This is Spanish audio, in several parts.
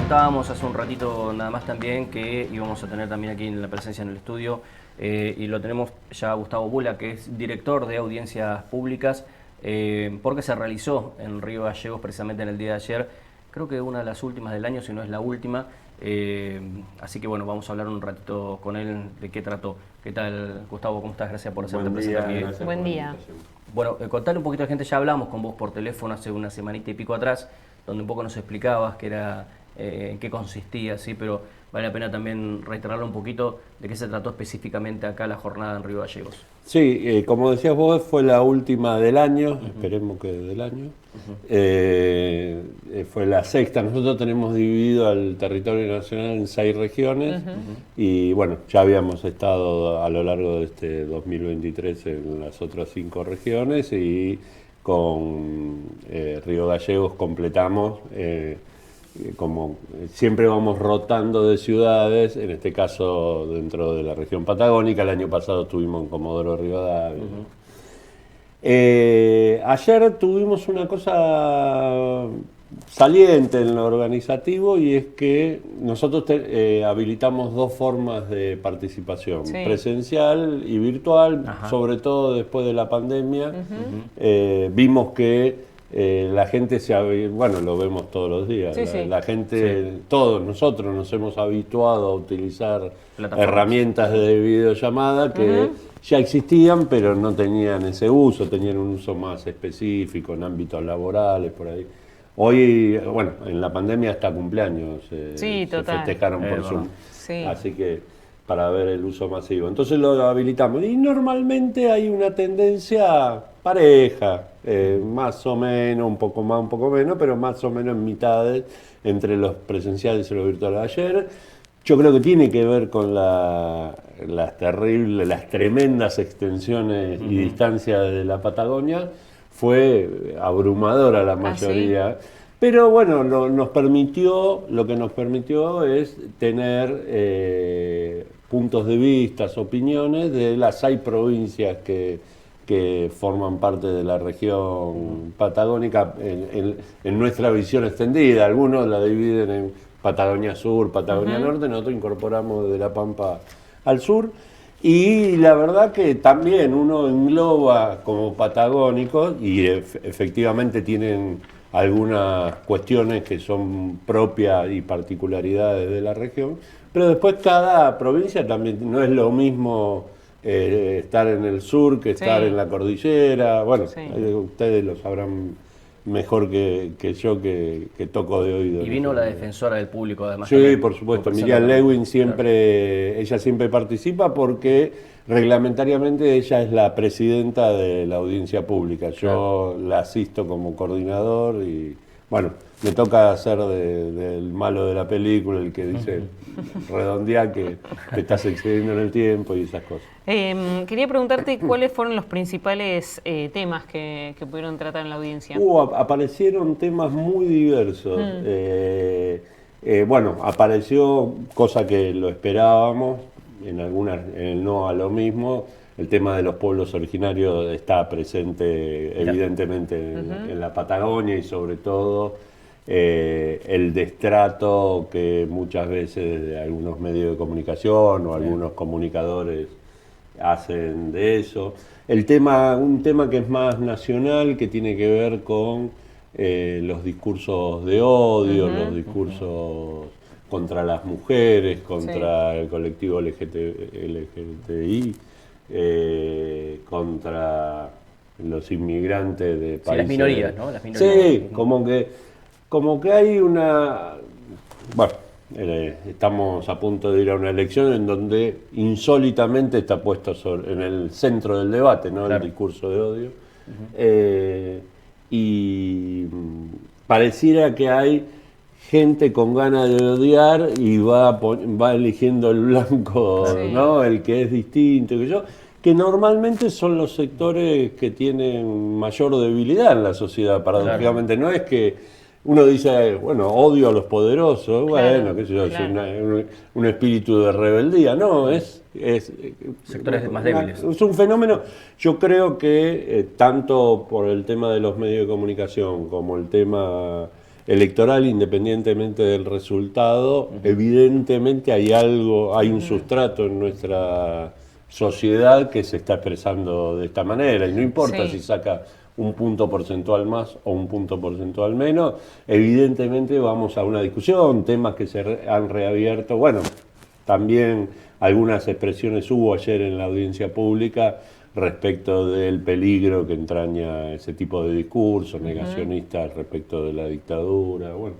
comentábamos hace un ratito nada más también que íbamos a tener también aquí en la presencia en el estudio y lo tenemos ya Gustavo Bula, que es director de audiencias públicas, porque se realizó en Río Gallegos precisamente en el día de ayer, creo que una de las últimas del año, si no es la última, así que bueno, vamos a hablar un ratito con él de qué trató. ¿Qué tal, Gustavo? ¿Cómo estás? Gracias por hacerte presente aquí. Buen día. Bueno, contale un poquito a la gente, ya hablamos con vos por teléfono hace una semanita y pico atrás, donde un poco nos explicabas qué era, en qué consistía, ¿sí? Pero vale la pena también reiterarlo un poquito de qué se trató específicamente acá la jornada en Río Gallegos. Sí, como decías vos, fue la última del año, esperemos que del año. Fue la sexta. Nosotros tenemos dividido al territorio nacional en 6 regiones y bueno, ya habíamos estado a lo largo de este 2023 en las otras 5 regiones y con Río Gallegos completamos. Como siempre vamos rotando de ciudades, en este caso dentro de la región patagónica. El año pasado estuvimos en Comodoro Rivadavia. Ayer tuvimos una cosa saliente en lo organizativo y es que nosotros habilitamos 2 formas de participación, presencial y virtual, sobre todo después de la pandemia. Vimos que la gente bueno, lo vemos todos los días, la gente, todos nosotros nos hemos habituado a utilizar herramientas de videollamada que ya existían, pero no tenían ese uso, tenían un uso más específico en ámbitos laborales, por ahí. Hoy, bueno, en la pandemia hasta cumpleaños se festejaron por Zoom, así que para ver el uso masivo. Entonces lo habilitamos y normalmente hay una tendencia pareja, más o menos, un poco más, un poco menos, pero más o menos en mitades entre los presenciales y los virtuales. Ayer yo creo que tiene que ver con las tremendas extensiones y distancias de la Patagonia. Fue abrumadora la mayoría. Pero bueno, lo que nos permitió es tener puntos de vista, opiniones de las 6 provincias que forman parte de la región patagónica en nuestra visión extendida. Algunos la dividen en Patagonia Sur, Patagonia Norte, nosotros incorporamos de La Pampa al sur. Y la verdad que también uno engloba como patagónicos y efectivamente tienen algunas cuestiones que son propias y particularidades de la región, pero después cada provincia también no es lo mismo estar en el sur que estar en la cordillera. Bueno, ustedes lo sabrán mejor que yo, que toco de oído. Y vino la defensora del público además. Sí, también, por supuesto. Miriam Lewin ella siempre participa porque reglamentariamente ella es la presidenta de la audiencia pública. Yo la asisto como coordinador y bueno, me toca hacer del malo de la película, el que dice redondear que te estás excediendo en el tiempo y esas cosas. Quería preguntarte cuáles fueron los principales temas que pudieron tratar en la audiencia. Aparecieron temas muy diversos. Bueno, apareció, cosa que lo esperábamos, en el no a lo mismo, el tema de los pueblos originarios está presente evidentemente en la Patagonia y sobre todo el destrato que muchas veces de algunos medios de comunicación o algunos comunicadores hacen de eso. Un tema que es más nacional, que tiene que ver con los discursos de odio, los discursos contra las mujeres, contra el colectivo LGTBI, contra los inmigrantes de países... las minorías, ¿no? Las minorías. Sí, como que hay una... Bueno, estamos a punto de ir a una elección en donde insólitamente está puesto en el centro del debate, ¿no? El discurso de odio. Y pareciera que hay gente con ganas de odiar y va eligiendo el blanco, ¿no? El que es distinto, que normalmente son los sectores que tienen mayor debilidad en la sociedad, paradójicamente. No es que uno dice, bueno, odio a los poderosos, bueno, qué sé yo, es un espíritu de rebeldía. No, es sectores más débiles. Es un fenómeno, yo creo que tanto por el tema de los medios de comunicación como el tema electoral, independientemente del resultado, evidentemente hay un sustrato en nuestra sociedad que se está expresando de esta manera, y no importa si saca un punto porcentual más o un punto porcentual menos, evidentemente vamos a una discusión, temas que se han reabierto, bueno, también algunas expresiones hubo ayer en la audiencia pública respecto del peligro que entraña ese tipo de discursos negacionistas respecto de la dictadura, bueno.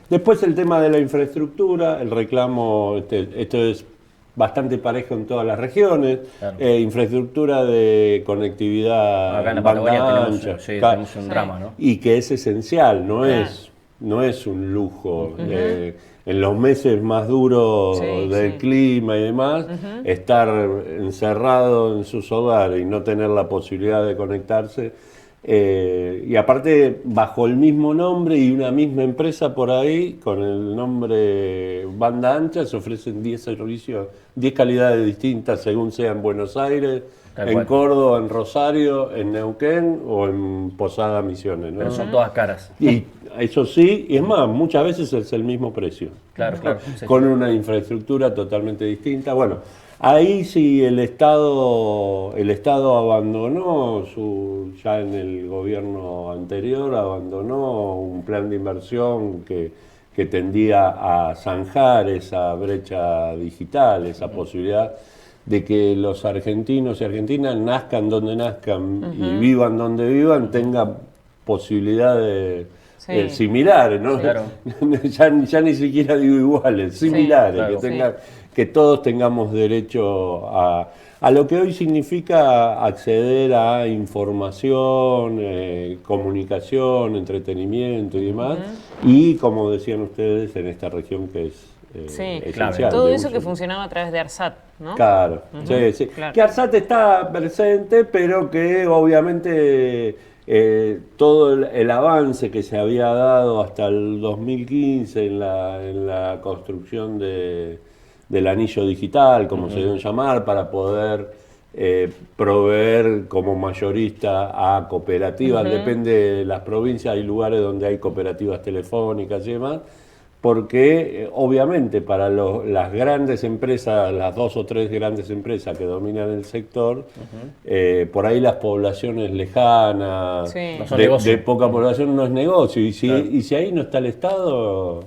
Después el tema de la infraestructura, el reclamo, esto es bastante parejo en todas las regiones, infraestructura de conectividad acá en la banda Patagonia ancha, tenemos un drama, ¿no? y que es esencial, no es un lujo. En los meses más duros del clima y demás, estar encerrado en sus hogares y no tener la posibilidad de conectarse. Y aparte, bajo el mismo nombre y una misma empresa por ahí, con el nombre banda ancha, se ofrecen 10 servicios, 10 calidades distintas según sea en Buenos Aires, en Córdoba, en Rosario, en Neuquén o en Posada Misiones, ¿no? Pero son todas caras. Y eso sí, y es más, muchas veces es el mismo precio. Claro. Con una infraestructura totalmente distinta. Bueno, ahí sí el Estado abandonó, ya en el gobierno anterior, abandonó un plan de inversión que tendía a zanjar esa brecha digital, esa posibilidad de que los argentinos y argentinas nazcan donde nazcan y vivan donde vivan, tengan posibilidades similares, ¿no? Claro. ya ni siquiera digo iguales, similares, que todos tengamos derecho a lo que hoy significa acceder a información, comunicación, entretenimiento y demás, y como decían ustedes, en esta región que es esencial. Todo eso que funcionaba a través de ARSAT, ¿no? Claro, sí. Claro. Que ARSAT está presente, pero que obviamente todo el avance que se había dado hasta el 2015 en la construcción del anillo digital, como se deben llamar, para poder proveer como mayorista a cooperativas, depende de las provincias, hay lugares donde hay cooperativas telefónicas y demás, porque obviamente para las grandes empresas, las 2 o 3 grandes empresas que dominan el sector, por ahí las poblaciones lejanas, de poca población no es negocio, y si ahí no está el Estado,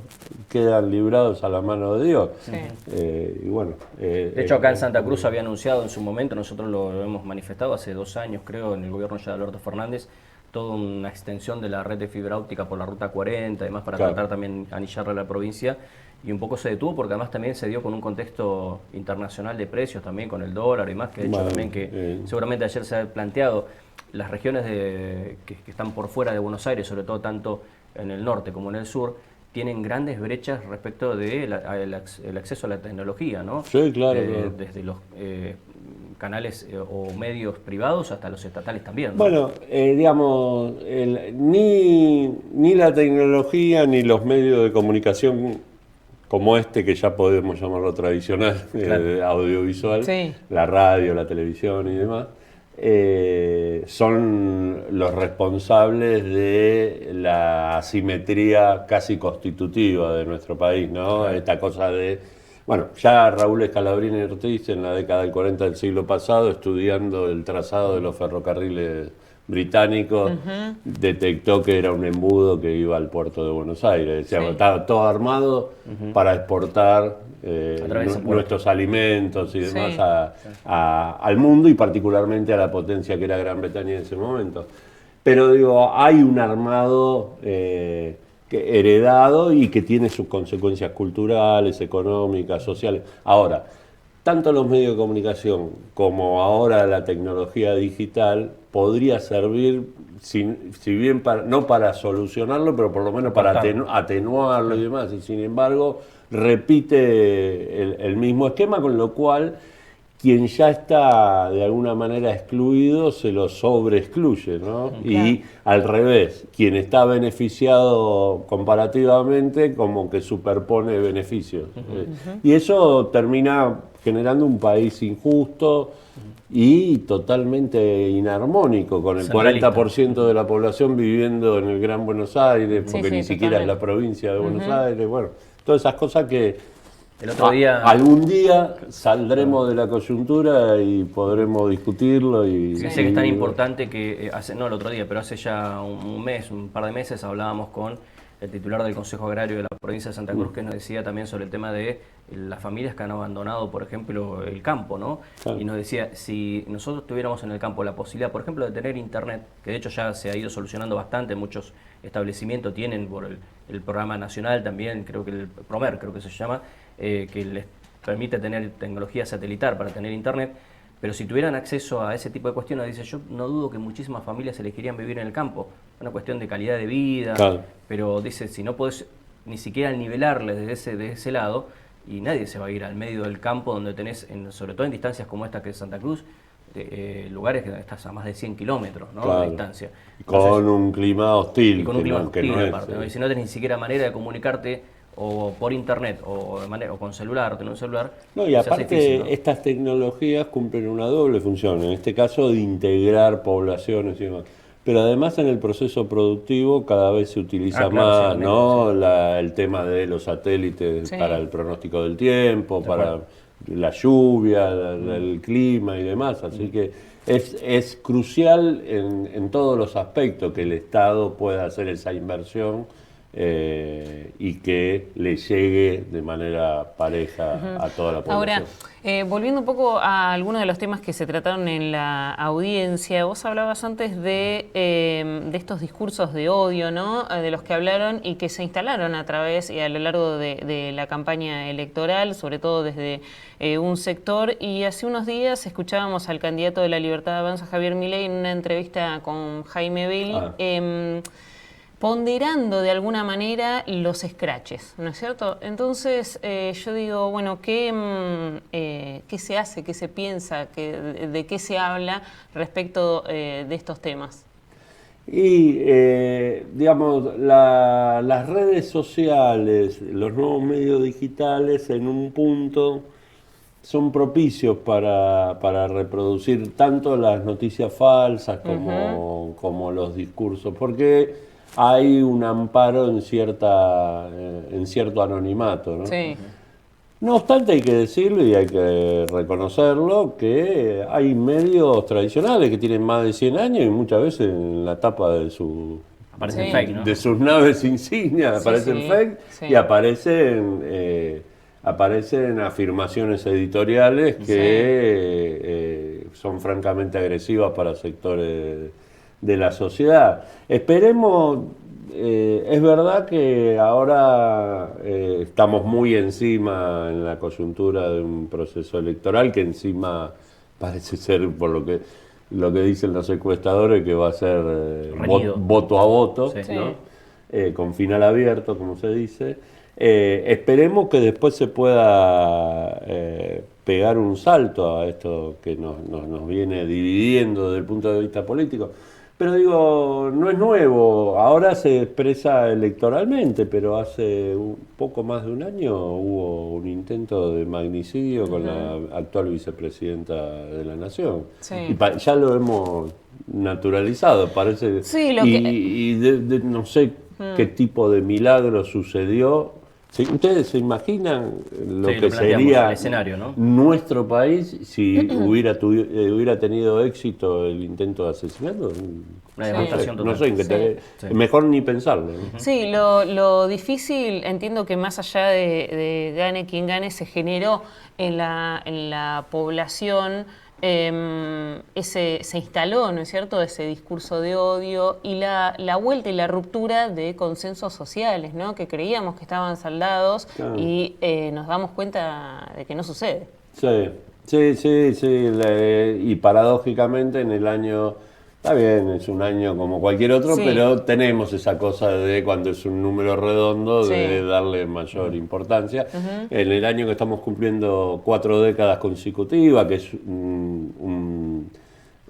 quedan librados a la mano de Dios. Y bueno, de hecho, acá en Santa Cruz había anunciado en su momento, nosotros lo hemos manifestado hace 2 años, creo, en el gobierno ya de Alberto Fernández, toda una extensión de la red de fibra óptica por la Ruta 40, además para tratar también anillarle a la provincia, y un poco se detuvo porque además también se dio con un contexto internacional de precios también, con el dólar y más, que de hecho también que seguramente ayer se ha planteado las regiones que están por fuera de Buenos Aires, sobre todo tanto en el norte como en el sur, tienen grandes brechas respecto del acceso a la tecnología, ¿no? Sí, claro. Desde los canales o medios privados hasta los estatales también, ¿no? Bueno, digamos, ni la tecnología ni los medios de comunicación como este, que ya podemos llamarlo tradicional, audiovisual, la radio, la televisión y demás, son los responsables de la asimetría casi constitutiva de nuestro país, ¿no? Esta cosa de... Bueno, ya Raúl Scalabrini Ortiz en la década del 40 del siglo pasado, estudiando el trazado de los ferrocarriles británicos, detectó que era un embudo que iba al puerto de Buenos Aires. O sea, estaba todo armado para exportar nuestros alimentos y demás al mundo, y particularmente a la potencia que era Gran Bretaña en ese momento. Pero digo, hay un armado heredado y que tiene sus consecuencias culturales, económicas, sociales. Ahora, tanto los medios de comunicación como ahora la tecnología digital podría servir, si bien no para solucionarlo, pero por lo menos para atenuarlo y demás, y sin embargo repite el mismo esquema, con lo cual quien ya está de alguna manera excluido se lo sobreexcluye, ¿no? Y al revés, quien está beneficiado comparativamente como que superpone beneficios. Y eso termina generando un país injusto y totalmente inarmónico, con el 40% de la población viviendo en el Gran Buenos Aires, porque ni siquiera es la provincia de Buenos Aires, bueno, todas esas cosas que el otro día, algún día saldremos de la coyuntura y podremos discutirlo. Fíjese que es tan importante que, no el otro día, pero hace ya un par de meses hablábamos con el titular del Consejo Agrario de la provincia de Santa Cruz, que nos decía también sobre el tema de las familias que han abandonado, por ejemplo, el campo, ¿no? Claro. Y nos decía, si nosotros tuviéramos en el campo la posibilidad, por ejemplo, de tener internet, que de hecho ya se ha ido solucionando bastante, muchos establecimientos tienen por el programa nacional también, creo que el PROMER, creo que se llama, que les permite tener tecnología satelital para tener internet, pero si tuvieran acceso a ese tipo de cuestiones, dice, yo no dudo que muchísimas familias elegirían vivir en el campo, una cuestión de calidad de vida, claro. Pero dice, si no podés ni siquiera nivelarles de ese lado, y nadie se va a ir al medio del campo donde tenés, sobre todo en distancias como esta que es Santa Cruz, lugares que estás a más de 100 kilómetros, ¿no? Claro. De distancia. Entonces, con un clima hostil. Y con un clima hostil, no aparte, ¿no? Y si no tenés ni siquiera manera de comunicarte o por internet o con celular, o tener un celular. No, y aparte difícil, ¿no? Estas tecnologías cumplen una doble función, en este caso de integrar poblaciones y demás. Pero además en el proceso productivo cada vez se utiliza más, sí, ¿no? Sí. El tema de los satélites, sí, para el pronóstico del tiempo, para la lluvia, el clima y demás. Así que es crucial en todos los aspectos que el Estado pueda hacer esa inversión y que le llegue de manera pareja a toda la población. Ahora, volviendo un poco a algunos de los temas que se trataron en la audiencia, vos hablabas antes de estos discursos de odio, ¿no? De los que hablaron y que se instalaron a través y a lo largo de la campaña electoral, sobre todo desde un sector, y hace unos días escuchábamos al candidato de la Libertad de Avanza, Javier Milei, en una entrevista con Jaime Bailey, ponderando de alguna manera los escraches, ¿no es cierto? Entonces yo digo, bueno, ¿qué se hace, qué se piensa, de qué se habla respecto de estos temas? Y, digamos, las redes sociales, los nuevos medios digitales en un punto son propicios para reproducir tanto las noticias falsas como los discursos, porque hay un amparo en cierto anonimato, ¿no? Sí. No obstante, hay que decirlo y hay que reconocerlo que hay medios tradicionales que tienen más de 100 años y muchas veces en la tapa de sus naves insignias aparecen fake, y aparecen afirmaciones editoriales que son francamente agresivas para sectores de la sociedad. Esperemos, es verdad que ahora estamos muy encima en la coyuntura de un proceso electoral que encima parece ser, por lo que dicen los encuestadores, que va a ser voto a voto, sí, ¿no? Con final abierto, como se dice. Esperemos que después se pueda pegar un salto a esto que nos viene dividiendo desde el punto de vista político. Pero digo, no es nuevo, ahora se expresa electoralmente, pero hace un poco más de un año hubo un intento de magnicidio con la actual vicepresidenta de la Nación. Sí. Y ya lo hemos naturalizado, parece. Sí, no sé qué tipo de milagro sucedió. ¿Sí? ¿Ustedes se imaginan lo que sería el escenario, ¿no? Nuestro país si hubiera tenido éxito el intento de asesinato? Una devastación total. No sé, mejor ni pensarlo, ¿no? Sí, lo difícil, entiendo que más allá de gane quien gane, se generó en la población, se instaló, ¿no es cierto?, ese discurso de odio y la vuelta y la ruptura de consensos sociales, ¿no?, que creíamos que estaban saldados, claro, y nos damos cuenta de que no sucede. Sí. Y paradójicamente en el año, está bien, es un año como cualquier otro, sí, pero tenemos esa cosa de cuando es un número redondo, sí, de darle mayor importancia. En el año que estamos cumpliendo 4 décadas consecutivas, que es un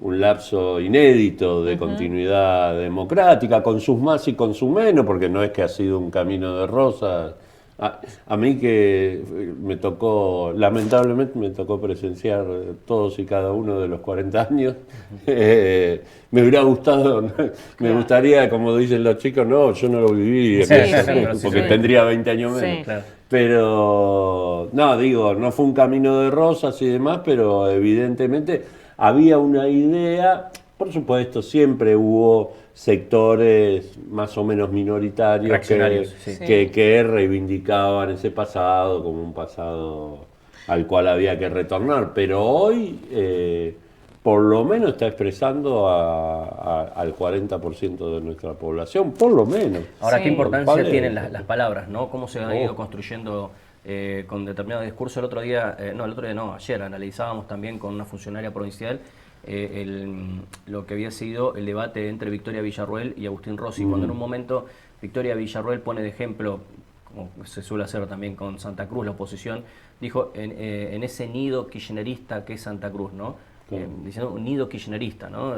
lapso inédito de continuidad democrática, con sus más y con sus menos, porque no es que ha sido un camino de rosas, A mí que me tocó, lamentablemente me tocó presenciar todos y cada uno de los 40 años, me hubiera gustado, me gustaría, como dicen los chicos, no, yo no lo viví, porque tendría 20 años menos. Sí, claro. Pero, no, digo, no fue un camino de rosas y demás, pero evidentemente había una idea, por supuesto, siempre hubo sectores más o menos minoritarios que reivindicaban ese pasado como un pasado al cual había que retornar, pero hoy por lo menos está expresando al 40% de nuestra población, por lo menos. Ahora, ¿qué importancia tienen las palabras, ¿no? Cómo se han ido construyendo con determinado discurso. Ayer analizábamos también con una funcionaria provincial lo que había sido el debate entre Victoria Villarruel y Agustín Rossi, cuando en un momento Victoria Villarruel pone de ejemplo, como se suele hacer también con Santa Cruz, la oposición, dijo en ese nido kirchnerista que es Santa Cruz, ¿no? Diciendo un nido kirchnerista, ¿no?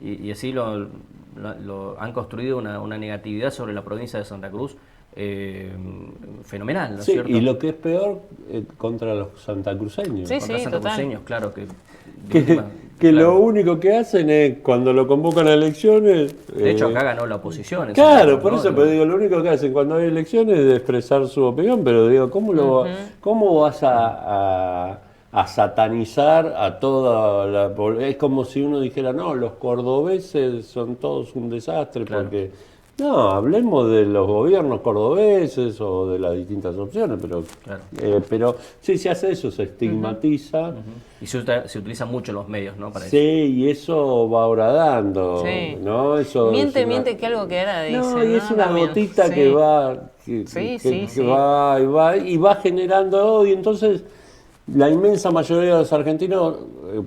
Y así lo han construido una negatividad sobre la provincia de Santa Cruz fenomenal, ¿no es cierto? Y lo que es peor, contra los santacruceños. Sí, contra santacruceños, claro, que lo único que hacen es, cuando lo convocan a elecciones... De hecho, acá ganó la oposición. Claro, por eso, pero digo, lo único que hacen cuando hay elecciones es expresar su opinión, pero digo, ¿cómo vas a satanizar a toda la población? Es como si uno dijera, no, los cordobeses son todos un desastre, porque... No, hablemos de los gobiernos cordobeses o de las distintas opciones, pero sí se hace eso, se estigmatiza. Y se utiliza mucho los medios, ¿no? Para sí, y eso va horadando, ¿no? Eso miente que algo quedará, dice. No, y es una gotita que va, va y va generando odio, entonces... La inmensa mayoría de los argentinos,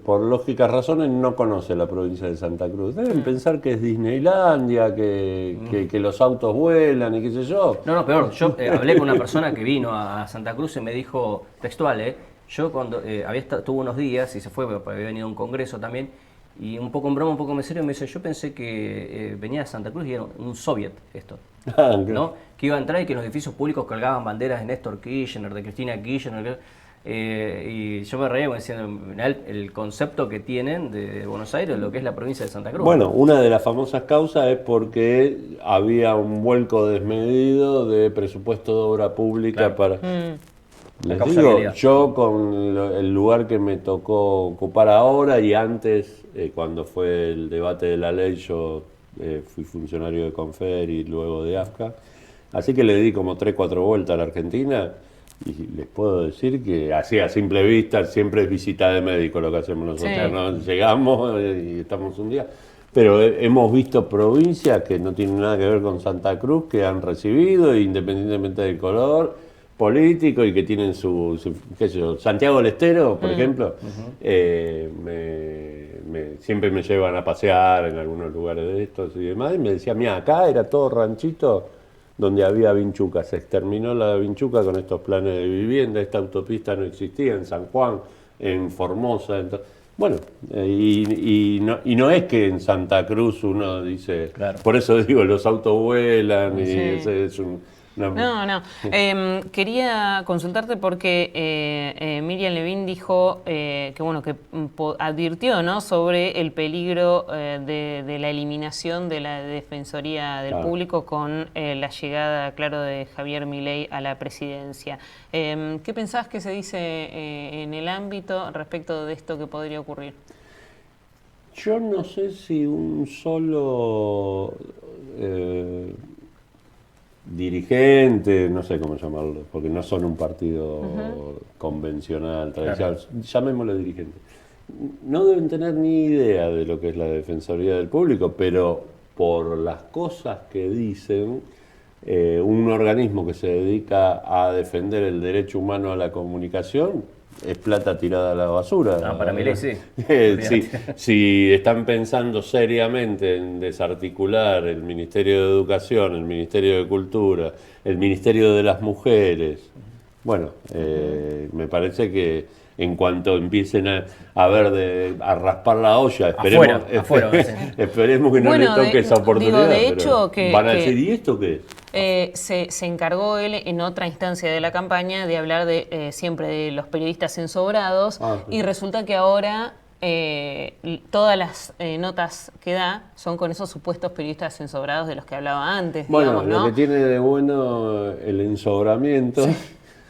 por lógicas razones, no conoce la provincia de Santa Cruz. Deben pensar que es Disneylandia, que los autos vuelan y qué sé yo. No, peor. Yo hablé con una persona que vino a Santa Cruz y me dijo, textual, yo cuando tuvo unos días y se fue, porque había venido a un congreso también, y un poco en broma, un poco en serio, me dice, yo pensé que venía a Santa Cruz y era un soviet esto, ¿no? Que iba a entrar y que en los edificios públicos colgaban banderas de Néstor Kirchner, de Cristina Kirchner, y yo me reía diciendo el concepto que tienen de Buenos Aires, lo que es la provincia de Santa Cruz. Bueno, una de las famosas causas es porque había un vuelco desmedido de presupuesto de obra pública para... Les digo, yo con el lugar que me tocó ocupar ahora y antes, cuando fue el debate de la ley, yo fui funcionario de Confer y luego de AFCA, así que le di como 3-4 vueltas a la Argentina. Y les puedo decir que así a simple vista siempre es visita de médico lo que hacemos nosotros, ¿no? Llegamos y estamos un día, pero hemos visto provincias que no tienen nada que ver con Santa Cruz, que han recibido, independientemente del color político, y que tienen qué sé yo, Santiago del Estero, por ejemplo, siempre me llevan a pasear en algunos lugares de estos y demás, y me decía, mira, acá era todo ranchito donde había vinchuca, se exterminó la vinchuca con estos planes de vivienda, esta autopista no existía en San Juan, en Formosa, bueno, y no es que en Santa Cruz uno dice, por eso digo, los autos vuelan, y ese es No. Quería consultarte porque Miriam Levin dijo que advirtió, ¿no?, sobre el peligro de la eliminación de la Defensoría del Público con la llegada, claro, de Javier Milei a la presidencia. ¿Qué pensás que se dice en el ámbito respecto de esto que podría ocurrir? Yo no sé si un solo... dirigente, no sé cómo llamarlo, porque no son un partido convencional, tradicional, llamémoslo dirigente. No deben tener ni idea de lo que es la Defensoría del Público, pero por las cosas que dicen, un organismo que se dedica a defender el derecho humano a la comunicación es plata tirada a la basura. Para mí sí. Si están pensando seriamente en desarticular el Ministerio de Educación, el Ministerio de Cultura, el Ministerio de las Mujeres, bueno, me parece que en cuanto empiecen a raspar la olla, esperemos que no les toque esa oportunidad. De hecho, van a decir, ¿y esto qué es? Se encargó él en otra instancia de la campaña de hablar siempre de los periodistas ensobrados y resulta que ahora todas las notas que da son con esos supuestos periodistas ensobrados de los que hablaba antes. Bueno, digamos, ¿no? Lo que tiene de bueno el ensobramiento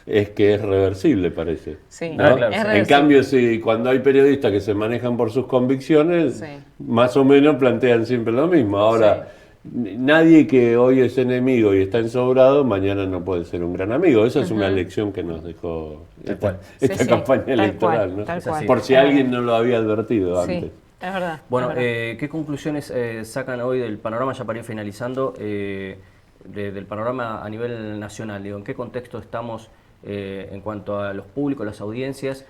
es que es reversible, parece. Sí, ¿no? claro. Es En cambio, cuando hay periodistas que se manejan por sus convicciones, más o menos plantean siempre lo mismo. Ahora, nadie que hoy es enemigo y está ensobrado, mañana no puede ser un gran amigo. Esa es una lección que nos dejó esta campaña electoral, ¿no? Tal cual. Por si alguien no lo había advertido antes. Sí, es verdad. Bueno, es verdad. ¿qué conclusiones sacan hoy del panorama, ya para ir finalizando, del panorama a nivel nacional? Digo, ¿en qué contexto estamos en cuanto a los públicos, las audiencias,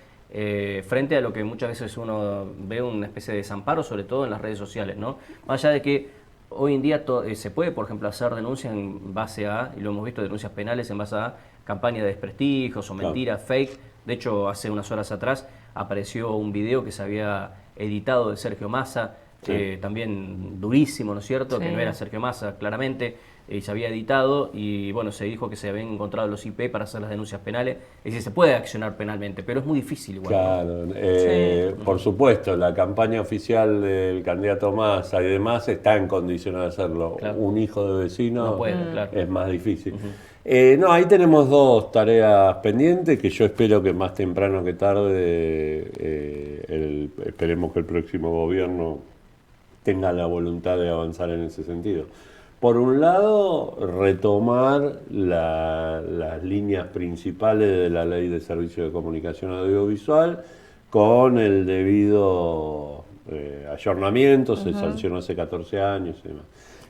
frente a lo que muchas veces uno ve una especie de desamparo, sobre todo en las redes sociales, ¿no? Más allá de que hoy en día se puede, por ejemplo, hacer denuncias en base a, y lo hemos visto, denuncias penales en base a campañas de desprestigios o mentiras, fake. De hecho, hace unas horas atrás apareció un video que se había editado de Sergio Massa, también durísimo, ¿no es cierto? Que no era Sergio Massa, claramente, y se había editado y bueno, se dijo que se habían encontrado los IP para hacer las denuncias penales. Es decir, se puede accionar penalmente, pero es muy difícil igual. Claro, por supuesto, la campaña oficial del candidato Massa y demás está en condiciones de hacerlo. Claro. Un hijo de vecino no puede, es más difícil. No, ahí tenemos dos tareas pendientes que yo espero que más temprano que tarde, esperemos que el próximo gobierno tenga la voluntad de avanzar en ese sentido. Por un lado, retomar las líneas principales de la Ley de Servicios de Comunicación Audiovisual con el debido ayornamiento, se sancionó hace 14 años y demás.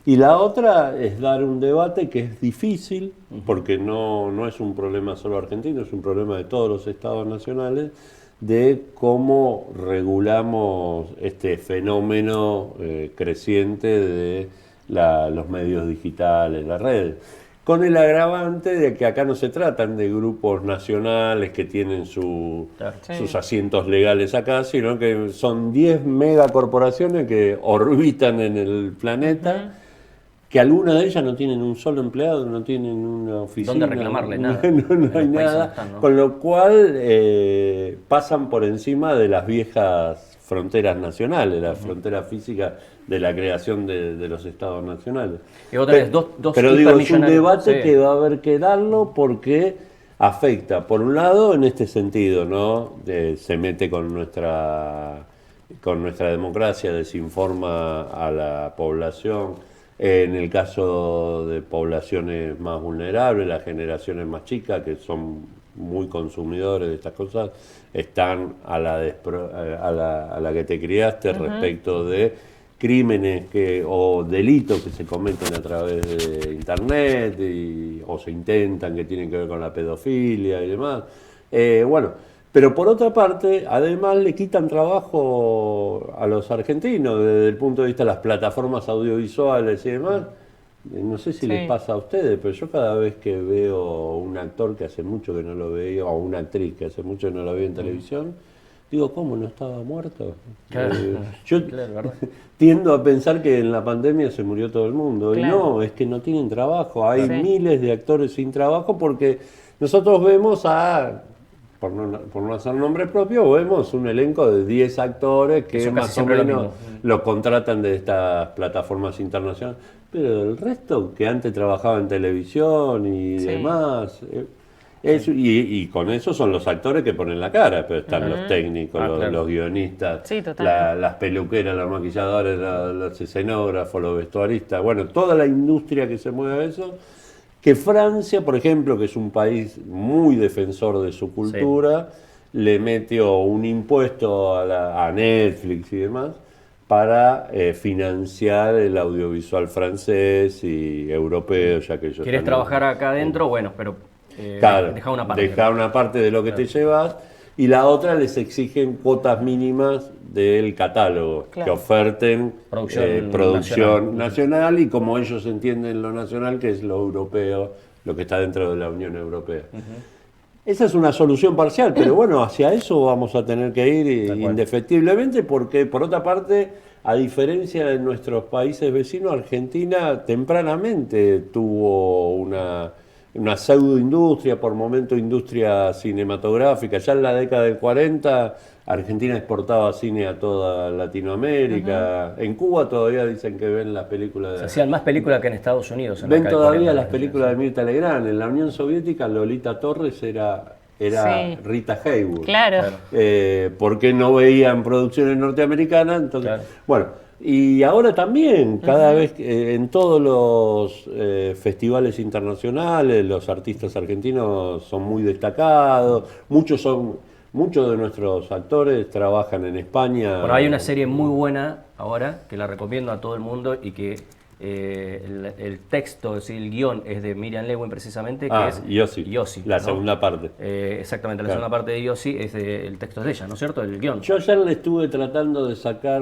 Y la otra es dar un debate que es difícil, porque no es un problema solo argentino, es un problema de todos los estados nacionales, de cómo regulamos este fenómeno creciente de los medios digitales, las redes, con el agravante de que acá no se tratan de grupos nacionales que tienen sus asientos legales acá, sino que son 10 megacorporaciones que orbitan en el planeta, que algunas de ellas no tienen un solo empleado, no tienen una oficina. ¿Dónde reclamarle? Nada. No hay nada, están, ¿no? Con lo cual pasan por encima de las viejas fronteras nacionales, la frontera física de la creación de los estados nacionales. Y otra vez, dos pero digo, es un debate que va a haber que darlo porque afecta, por un lado, en este sentido, ¿no? Se mete con nuestra democracia, desinforma a la población. En el caso de poblaciones más vulnerables, las generaciones más chicas, que son muy consumidores de estas cosas, están a la que te criaste respecto de crímenes o delitos que se cometen a través de internet o se intentan, que tienen que ver con la pedofilia y demás. Pero por otra parte, además le quitan trabajo a los argentinos desde el punto de vista de las plataformas audiovisuales y demás. No sé si les pasa a ustedes, pero yo cada vez que veo un actor que hace mucho que no lo veía, o una actriz que hace mucho que no lo veía en televisión, digo, ¿cómo no estaba muerto? Claro, yo tiendo a pensar que en la pandemia se murió todo el mundo. Claro. Y no, es que no tienen trabajo. Hay miles de actores sin trabajo porque nosotros vemos por no hacer nombre propio, vemos un elenco de 10 actores que más o menos lo contratan de estas plataformas internacionales. Pero el resto, que antes trabajaba en televisión y demás, y con eso son los actores que ponen la cara, pero están los técnicos, los guionistas, las peluqueras, los maquilladores, los escenógrafos, los vestuaristas, bueno, toda la industria que se mueve a eso. Que Francia, por ejemplo, que es un país muy defensor de su cultura, le metió un impuesto a Netflix y demás para financiar el audiovisual francés y europeo, ya que ellos... ¿Quieres trabajar acá adentro? Bueno, pero deja una parte. Deja una parte de lo que te llevas, y la otra les exigen cuotas mínimas del catálogo, que oferten producción nacional, y como ellos entienden lo nacional, que es lo europeo, lo que está dentro de la Unión Europea. Esa es una solución parcial, pero bueno, hacia eso vamos a tener que ir indefectiblemente, porque por otra parte a diferencia de nuestros países vecinos, Argentina tempranamente tuvo una pseudoindustria, por momento industria cinematográfica. Ya en la década del 40 Argentina exportaba cine a toda Latinoamérica. En Cuba todavía dicen que ven las películas de... Se hacían más películas que en Estados Unidos. Ven todavía las películas de Mirta Legrand. En la Unión Soviética Lolita Torres era Sí. Rita Hayworth. Claro. Porque no veían producciones norteamericanas. Entonces, Claro. bueno, y ahora también, cada vez en todos los festivales internacionales, los artistas argentinos son muy destacados. Muchos de nuestros actores trabajan en España. Bueno, hay una serie muy buena ahora que la recomiendo a todo el mundo y que el texto, es decir, el guión es de Miriam Lewin precisamente, que es Yossi, la segunda parte. Exactamente, la segunda parte de Yossi es el texto es de ella, ¿no es cierto? El guión. Yo ayer le estuve tratando de sacar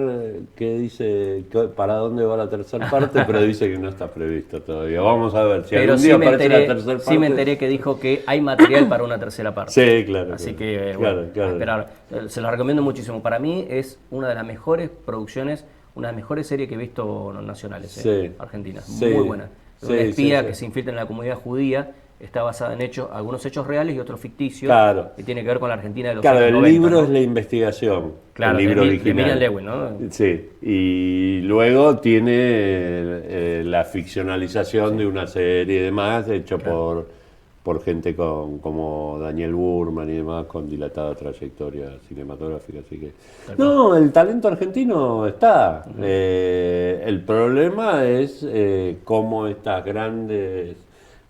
que dice para dónde va la tercera parte, pero dice que no está previsto todavía. Vamos a ver si Pero algún día aparece la tercera parte. sí me enteré que dijo que hay material para una tercera parte. Sí, claro. Así claro, que, bueno, claro. a esperar. Se lo recomiendo muchísimo. Para mí es una de las mejores producciones, una de las mejores series que he visto nacionales, Sí. argentinas. Sí. Muy buena. Sí, Una espía sí. que se infiltra en la comunidad judía, está basada en algunos hechos reales y otros ficticios, Claro. que tiene que ver con la Argentina de los Claro, años el 90, libro ¿no? es la investigación. Claro, el libro de original. Miriam Lewin, ¿no? Sí, y luego tiene la ficcionalización de una serie y demás, hecho por gente como Daniel Burman y demás, con dilatada trayectoria cinematográfica. Así que no, el talento argentino está. El problema es cómo estas grandes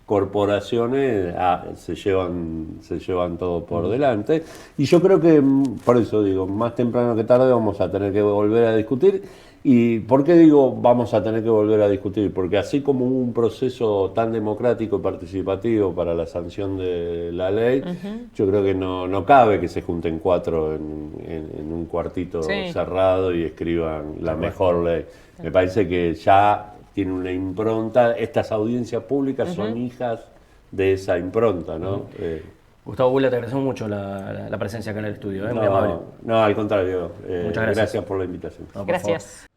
corporaciones se llevan todo por delante. Y yo creo que, por eso digo, más temprano que tarde vamos a tener que volver a discutir. ¿Y por qué digo vamos a tener que volver a discutir? Porque así como hubo un proceso tan democrático y participativo para la sanción de la ley, yo creo que no cabe que se junten 4 en un cuartito cerrado y escriban la mejor ley. Me parece que ya tiene una impronta. Estas audiencias públicas son hijas de esa impronta, ¿no? Gustavo Bula, te agradecemos mucho la presencia acá en el estudio, muy amable. No, al contrario. Muchas gracias. Gracias por la invitación. No, por Gracias. favor.